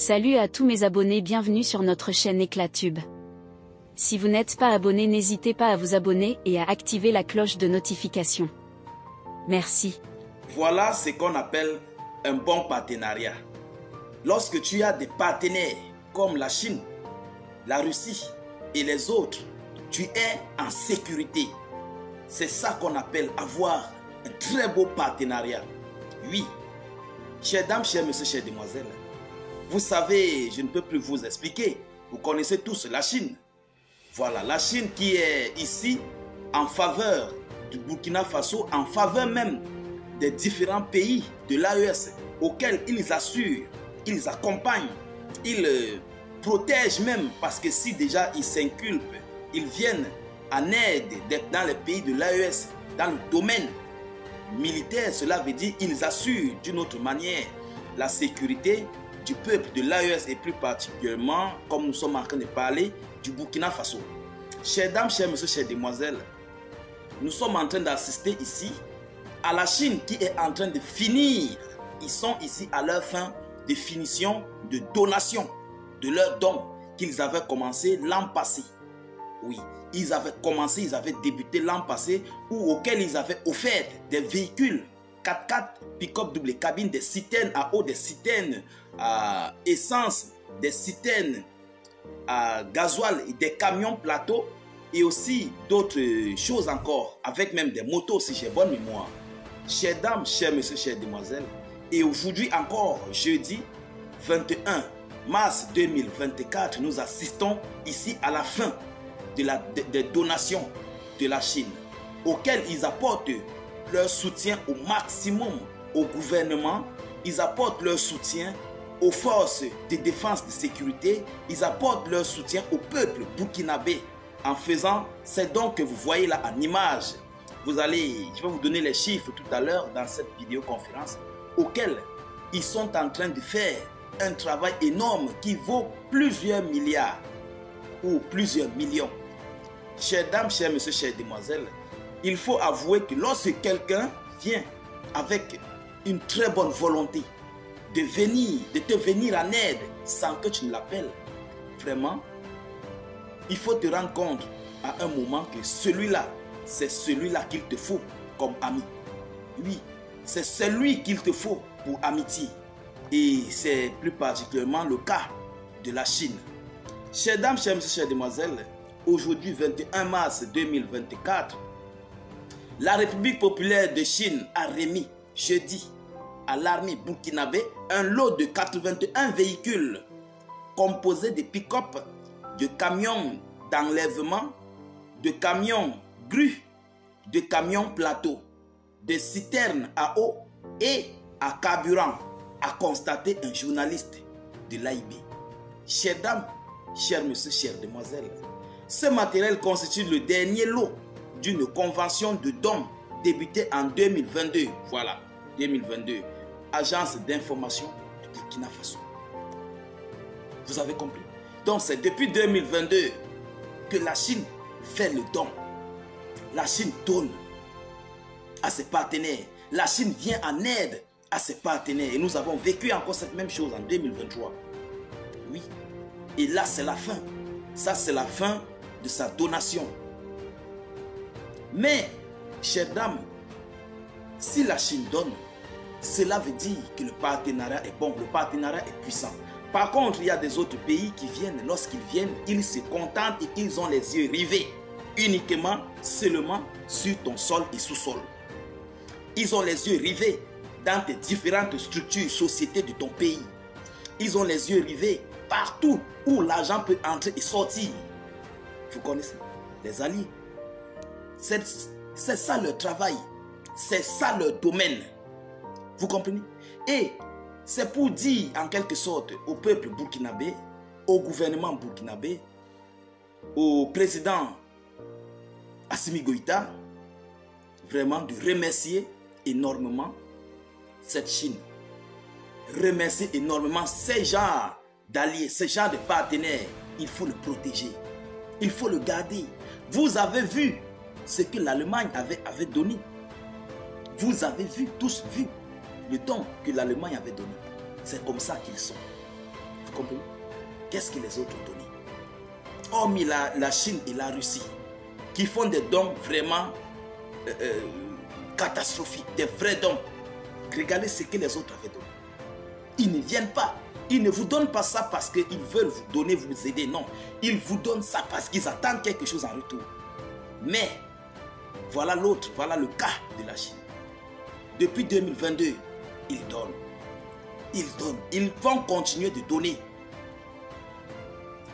Salut à tous mes abonnés, bienvenue sur notre chaîne Éclatube. Si vous n'êtes pas abonné, n'hésitez pas à vous abonner et à activer la cloche de notification. Merci. Voilà ce qu'on appelle un bon partenariat. Lorsque tu as des partenaires comme la Chine, la Russie et les autres, tu es en sécurité. C'est ça qu'on appelle avoir un très beau partenariat. Oui, chères dames, chers messieurs, chères demoiselles, vous savez, je ne peux plus vous expliquer. Vous connaissez tous la Chine. Voilà, la Chine qui est ici en faveur du Burkina Faso, en faveur même des différents pays de l'AES auxquels ils assurent, ils accompagnent, ils protègent même, parce que si déjà ils s'inculpent, ils viennent en aide dans les pays de l'AES, dans le domaine militaire, cela veut dire qu'ils assurent d'une autre manière la sécurité du peuple de l'AES et plus particulièrement, comme nous sommes en train de parler, du Burkina Faso. Chères dames, chers messieurs, chères demoiselles, nous sommes en train d'assister ici à la Chine qui est en train de finir. Ils sont ici à leur fin de finition de donation de leurs dons qu'ils avaient commencé l'an passé. Oui, ils avaient commencé, ils avaient débuté l'an passé, auxquels ils avaient offert des véhicules 4x4, pick-up double cabine, des citernes à eau, des citernes à essence, des citernes à gasoil, des camions plateaux et aussi d'autres choses encore, avec même des motos si j'ai bonne mémoire. Chères dames, chers messieurs, chères demoiselles, et aujourd'hui encore, jeudi 21 mars 2024, nous assistons ici à la fin des donations de la Chine, auxquelles ils apportent leur soutien au maximum au gouvernement, ils apportent leur soutien aux forces de défense de sécurité, ils apportent leur soutien au peuple burkinabé en faisant ces dons que vous voyez là en image. Je vais vous donner les chiffres tout à l'heure dans cette vidéoconférence auxquels ils sont en train de faire un travail énorme qui vaut plusieurs milliards ou plusieurs millions. Chères dames, chers messieurs, chères demoiselles, il faut avouer que lorsque quelqu'un vient avec une très bonne volonté de te venir en aide sans que tu ne l'appelles, vraiment, il faut te rendre compte à un moment que celui-là, c'est celui-là qu'il te faut comme ami. Oui, c'est celui qu'il te faut pour amitié. Et c'est plus particulièrement le cas de la Chine. Chères dames, chers messieurs, chères demoiselles, aujourd'hui 21 mars 2024, la République populaire de Chine a remis jeudi à l'armée burkinabé un lot de 81 véhicules composés de pick-up, de camions d'enlèvement, de camions grues, de camions plateaux, de citernes à eau et à carburant, a constaté un journaliste de l'AIB. Chères dames, chers messieurs, chères demoiselles, ce matériel constitue le dernier lot d'une convention de dons débutée en 2022. Voilà, 2022. Agence d'information du Burkina Faso. Vous avez compris? Donc c'est depuis 2022 que la Chine fait le don. La Chine donne à ses partenaires. La Chine vient en aide à ses partenaires. Et nous avons vécu encore cette même chose en 2023. Oui. Et là, c'est la fin. Ça, c'est la fin de sa donation. Mais, chères dames, si la Chine donne, cela veut dire que le partenariat est bon, le partenariat est puissant. Par contre, il y a des autres pays qui viennent, lorsqu'ils viennent, ils se contentent et ils ont les yeux rivés uniquement, seulement sur ton sol et sous-sol. Ils ont les yeux rivés dans tes différentes structures, sociétés de ton pays. Ils ont les yeux rivés partout où l'argent peut entrer et sortir. Vous connaissez les alliés. C'est ça leur travail. C'est ça leur domaine. Vous comprenez? Et c'est pour dire en quelque sorte au peuple burkinabé, au gouvernement burkinabé, au président Assimi Goïta, vraiment de remercier énormément cette Chine. Remercier énormément ces genres d'alliés, ces genres de partenaires. Il faut le protéger. Il faut le garder. Vous avez vu ce que l'Allemagne avait donné. Vous avez tous vu le don que l'Allemagne avait donné. C'est comme ça qu'ils sont. Vous comprenez? Qu'est-ce que les autres ont donné? Hormis la Chine et la Russie, qui font des dons vraiment catastrophiques, des vrais dons. Regardez ce que les autres avaient donné. Ils ne viennent pas. Ils ne vous donnent pas ça parce qu'ils veulent vous donner, vous aider. Non. Ils vous donnent ça parce qu'ils attendent quelque chose en retour. Mais, voilà l'autre, voilà le cas de la Chine. Depuis 2022, ils donnent. Ils donnent. Ils vont continuer de donner.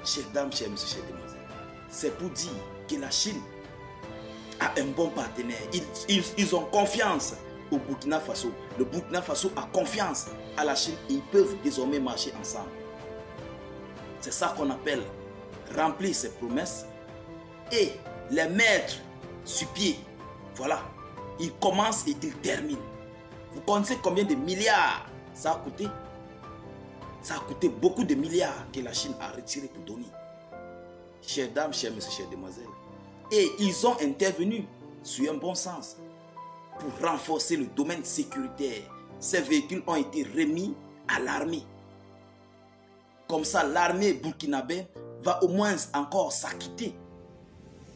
Chers dames, chers messieurs, chères demoiselles, c'est pour dire que la Chine a un bon partenaire. Ils ont confiance au Burkina Faso. Le Burkina Faso a confiance à la Chine. Ils peuvent désormais marcher ensemble. C'est ça qu'on appelle remplir ses promesses et les mettre sur pied. Voilà. Ils commencent et ils terminent. Vous connaissez combien de milliards ça a coûté? Ça a coûté beaucoup de milliards que la Chine a retiré pour donner. Chères dames, chers messieurs, chères demoiselles. Et ils ont intervenu sur un bon sens pour renforcer le domaine sécuritaire. Ces véhicules ont été remis à l'armée. Comme ça, l'armée burkinabé va au moins encore s'acquitter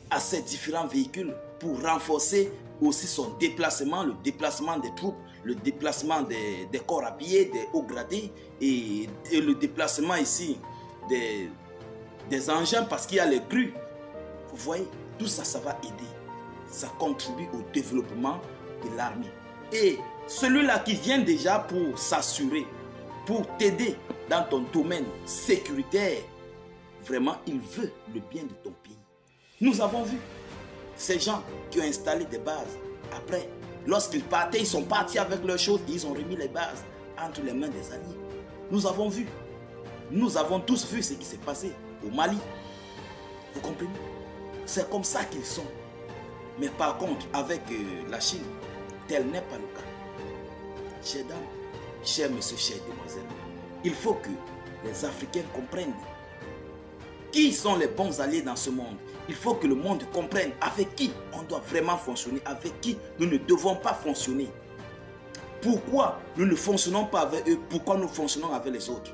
à ces différents véhicules pour renforcer aussi son déplacement, le déplacement des troupes, le déplacement des corps habillés, des hauts gradés et le déplacement ici des engins parce qu'il y a les grues. Vous voyez, tout ça, ça va aider. Ça contribue au développement de l'armée. Et celui-là qui vient déjà pour s'assurer, pour t'aider dans ton domaine sécuritaire, vraiment, il veut le bien de ton pays. Nous avons vu ces gens qui ont installé des bases. Après, lorsqu'ils partaient, ils sont partis avec leurs choses et ils ont remis les bases entre les mains des alliés. Nous avons vu. Nous avons tous vu ce qui s'est passé au Mali. Vous comprenez? C'est comme ça qu'ils sont. Mais par contre, avec la Chine, tel n'est pas le cas. Chers dames, chers messieurs, chères demoiselles, il faut que les Africains comprennent qui sont les bons alliés dans ce monde. Il faut que le monde comprenne avec qui on doit vraiment fonctionner, avec qui nous ne devons pas fonctionner. Pourquoi nous ne fonctionnons pas avec eux, pourquoi nous fonctionnons avec les autres.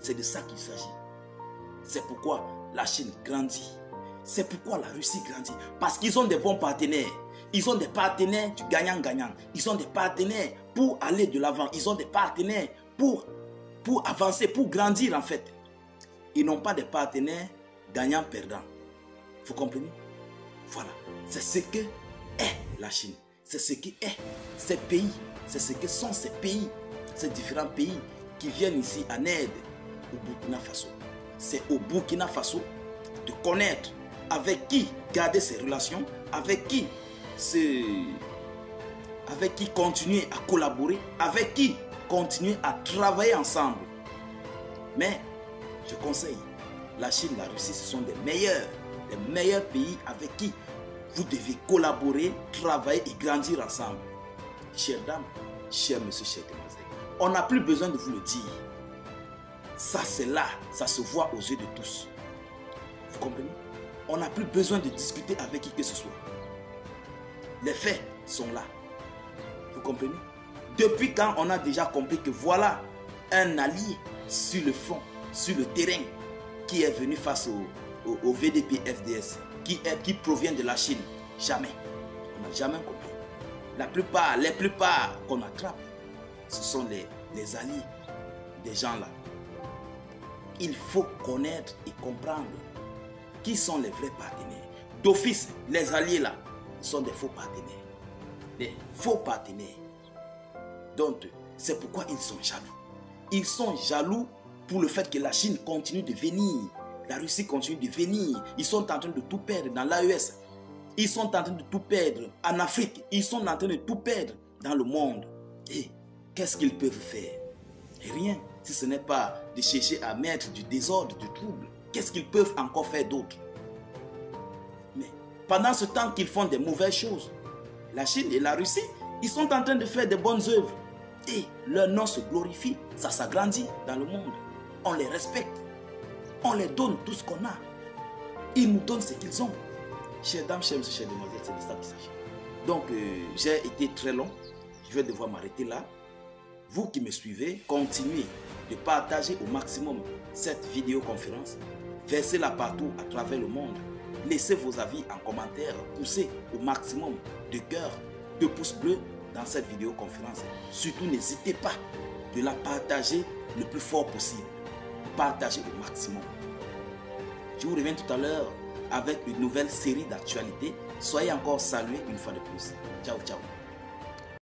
C'est de ça qu'il s'agit. C'est pourquoi la Chine grandit. C'est pourquoi la Russie grandit. Parce qu'ils ont des bons partenaires. Ils ont des partenaires du gagnant-gagnant. Ils ont des partenaires pour aller de l'avant. Ils ont des partenaires pour avancer, pour grandir en fait. Ils n'ont pas de partenaires gagnant-perdant. Vous comprenez? Voilà. C'est ce que est la Chine. C'est ce que est ces pays. C'est ce que sont ces pays. Ces différents pays qui viennent ici en aide au Burkina Faso. C'est au Burkina Faso de connaître avec qui garder ses relations, avec qui continuer à collaborer, avec qui continuer à travailler ensemble. Mais je conseille, la Chine, la Russie, ce sont les meilleurs pays avec qui vous devez collaborer, travailler et grandir ensemble. Chères dames, chers messieurs, chères demoiselles, on n'a plus besoin de vous le dire. Ça, c'est là, ça se voit aux yeux de tous. Vous comprenez? On n'a plus besoin de discuter avec qui que ce soit. Les faits sont là. Vous comprenez? Depuis quand on a déjà compris que voilà un allié sur le front, sur le terrain, qui est venu face au VDP-FDS, qui provient de la Chine? Jamais. On n'a jamais compris. Les plupart qu'on attrape, ce sont les alliés des gens là. Il faut connaître et comprendre qui sont les vrais partenaires. D'office, les alliés là sont des faux partenaires. Des faux partenaires. Donc, c'est pourquoi ils sont jaloux. Ils sont jaloux pour le fait que la Chine continue de venir. La Russie continue de venir. Ils sont en train de tout perdre dans l'AES. Ils sont en train de tout perdre en Afrique. Ils sont en train de tout perdre dans le monde. Et qu'est-ce qu'ils peuvent faire? Rien, si ce n'est pas de chercher à mettre du désordre, du trouble. Qu'est-ce qu'ils peuvent encore faire d'autre? Mais pendant ce temps qu'ils font des mauvaises choses, la Chine et la Russie, ils sont en train de faire de bonnes œuvres. Et leur nom se glorifie, ça s'agrandit dans le monde. On les respecte. On les donne tout ce qu'on a. Ils nous donnent ce qu'ils ont. Chères dames, chers messieurs, chères demoiselles, c'est de ça qu'il s'agit. Donc, j'ai été très long. Je vais devoir m'arrêter là. Vous qui me suivez, continuez de partager au maximum cette vidéoconférence. Versez-la partout à travers le monde. Laissez vos avis en commentaire. Poussez au maximum de cœur, de pouces bleus dans cette vidéoconférence. Surtout, n'hésitez pas de la partager le plus fort possible. Partagez au maximum. Je vous reviens tout à l'heure avec une nouvelle série d'actualités. Soyez encore salués une fois de plus. Ciao, ciao.